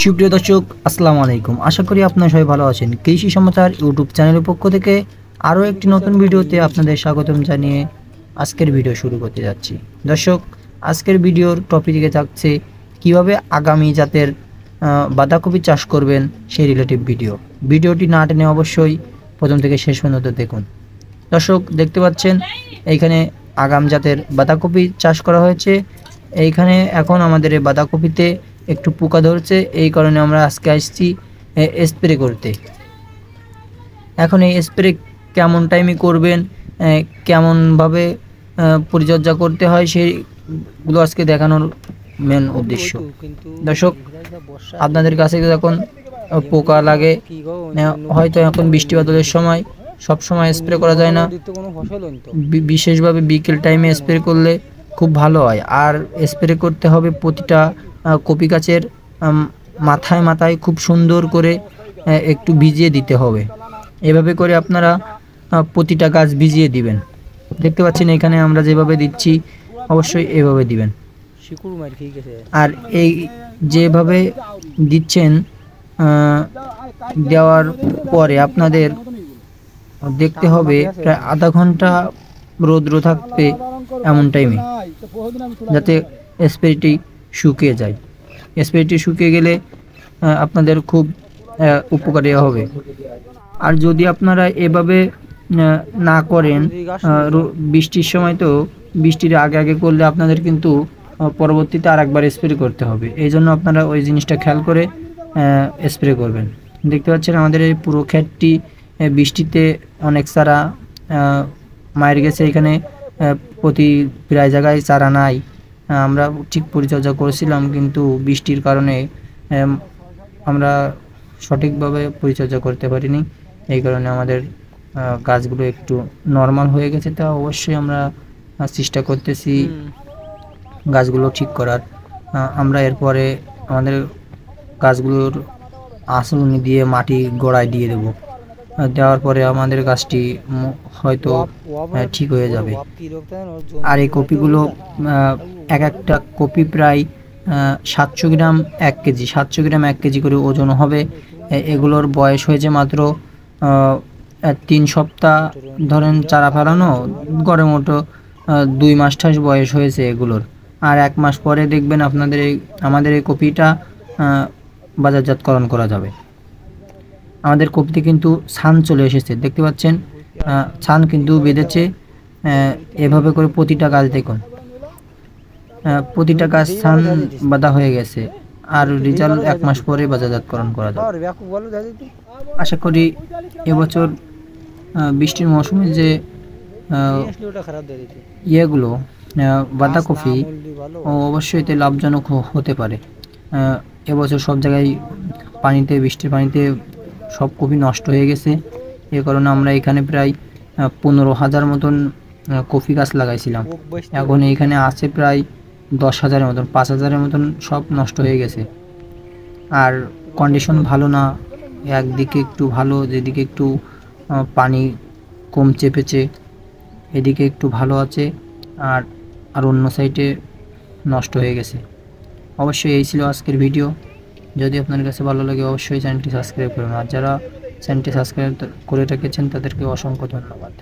সুপ্রিয় দর্শক, আসসালামু আলাইকুম। আশা করি আপনারা সবাই ভালো আছেন। কৃষি সমাচার ইউটিউব চ্যানেলের পক্ষ থেকে আরও একটি নতুন ভিডিওতে আপনাদের স্বাগতম জানিয়ে আজকের ভিডিও শুরু করতে যাচ্ছি। দর্শক, আজকের ভিডিওর টপিকে থাকছে কিভাবে আগামী জাতের বাঁধাকপি চাষ করবেন সেই রিলেটিভ ভিডিওটি না টেনে অবশ্যই প্রথম থেকে শেষ পর্যন্ত দেখুন। দর্শক, দেখতে পাচ্ছেন এইখানে আগাম জাতের বাঁধাকপি চাষ করা হয়েছে। এইখানে এখন আমাদের এই বাঁধাকপিতে একটু পোকা ধরছে, এই কারণে আমরা আজকে আসছি স্প্রে করতে। এখন এই স্প্রে কেমন টাইমে করবেন, কেমনভাবে পরিচর্যা করতে হয় সেইগুলো আজকে দেখানোর মেন উদ্দেশ্য। দর্শক, আপনাদের কাছে যখন পোকা লাগে, হয়তো এখন বৃষ্টি বাদলের সময় সব সময় স্প্রে করা যায় না, বিশেষভাবে বিকেল টাইমে স্প্রে করলে খুব ভালো হয়। আর স্প্রে করতে হবে প্রতিটা কপি গাছের মাথায় মাথায় খুব সুন্দর করে একটু ভিজিয়ে দিতে হবে। এভাবে করে আপনারা প্রতিটা গাছ ভিজিয়ে দিবেন। দেখতে পাচ্ছেন এখানে আমরা যেভাবে দিচ্ছি অবশ্যই এভাবে দিবেন। আর এই যেভাবে দিচ্ছেন দেওয়ার পরে আপনাদের দেখতে হবে প্রায় আধা ঘন্টা রৌদ্র থাকবে এমন টাইমে, যাতে স্প্রেটি শুকিয়ে যায়। স্প্রেটি শুকিয়ে গেলে আপনাদের খুব উপকারী হবে। আর যদি আপনারা এভাবে না করেন, বৃষ্টির সময় তো বৃষ্টির আগে আগে করলে আপনাদের কিন্তু পরবর্তীতে আরেকবার স্প্রে করতে হবে। এই জন্য আপনারা ওই জিনিসটা খেয়াল করে স্প্রে করবেন। দেখতে পাচ্ছেন আমাদের এই পুরো ক্ষেতটি বৃষ্টিতে অনেক চারা মায়ের গেছে। এখানে প্রতি প্রায় জায়গায় চারা নাই। আমরা ঠিক পরিচর্যা করেছিলাম, কিন্তু বৃষ্টির কারণে আমরা সঠিকভাবে পরিচর্যা করতে পারিনি। এই কারণে আমাদের গাছগুলো একটু নর্মাল হয়ে গেছে। তা অবশ্যই আমরা চেষ্টা করতেছি গাছগুলো ঠিক করার। আমরা এরপরে আমাদের গাছগুলোর আঁচড়ুনি দিয়ে মাটি গোড়ায় দিয়ে দেবো। দেওয়ার পরে আমাদের গাছটি হয়তো ঠিক হয়ে যাবে। আর এই কপিগুলো এক একটা কপি প্রায় 700 গ্রাম 1 কেজি, 700 গ্রাম 1 কেজি করে ওজন হবে। এগুলোর বয়স হয়েছে মাত্র 3 সপ্তাহ, ধরেন চারা ফেলানো, গড়ে মোটো 2 মাস ঠাস বয়স হয়েছে এগুলোর। আর 1 মাস পরে দেখবেন আপনাদের আমাদের এই কপিটা বাজারজাতকরণ করা যাবে। আমাদের কপিতে কিন্তু ছান চলে এসেছে, দেখতে পাচ্ছেন ছান কিন্তু বেঁধেছে। এভাবে করে প্রতিটা গাছ দেখুন, প্রতিটা গাছ ছান বাঁধা হয়ে গেছে। আর রেজাল্ট 1 মাস পরে বাজারজাতকরণ করা যাবে। আশা করি এবছর বৃষ্টির মৌসুমে যে ইয়েগুলো বাঁধাকপি অবশ্যই এতে লাভজনক হতে পারে। এবছর সব জায়গায় বৃষ্টির পানিতে সব কপি নষ্ট হয়ে গেছে। এ কারণে আমরা এখানে প্রায় 15,000 মতন কপি গাছ লাগাইছিলাম। এখন এইখানে আছে প্রায় 10,000 মতন, 5,000 মতন সব নষ্ট হয়ে গেছে। আর কন্ডিশন ভালো না, একদিকে একটু ভালো, যেদিকে একটু পানি কম চেপেছে এদিকে একটু ভালো আছে, আর অন্য সাইডে নষ্ট হয়ে গেছে। অবশ্যই এই ছিল আজকের ভিডিও। যদি আপনার কাছে ভালো লাগে অবশ্যই চ্যানেলটি সাবস্ক্রাইব করুন। আর যারা চ্যানেলটি সাবস্ক্রাইব করে রেখেছেন তাদেরকে অসংখ্য ধন্যবাদ।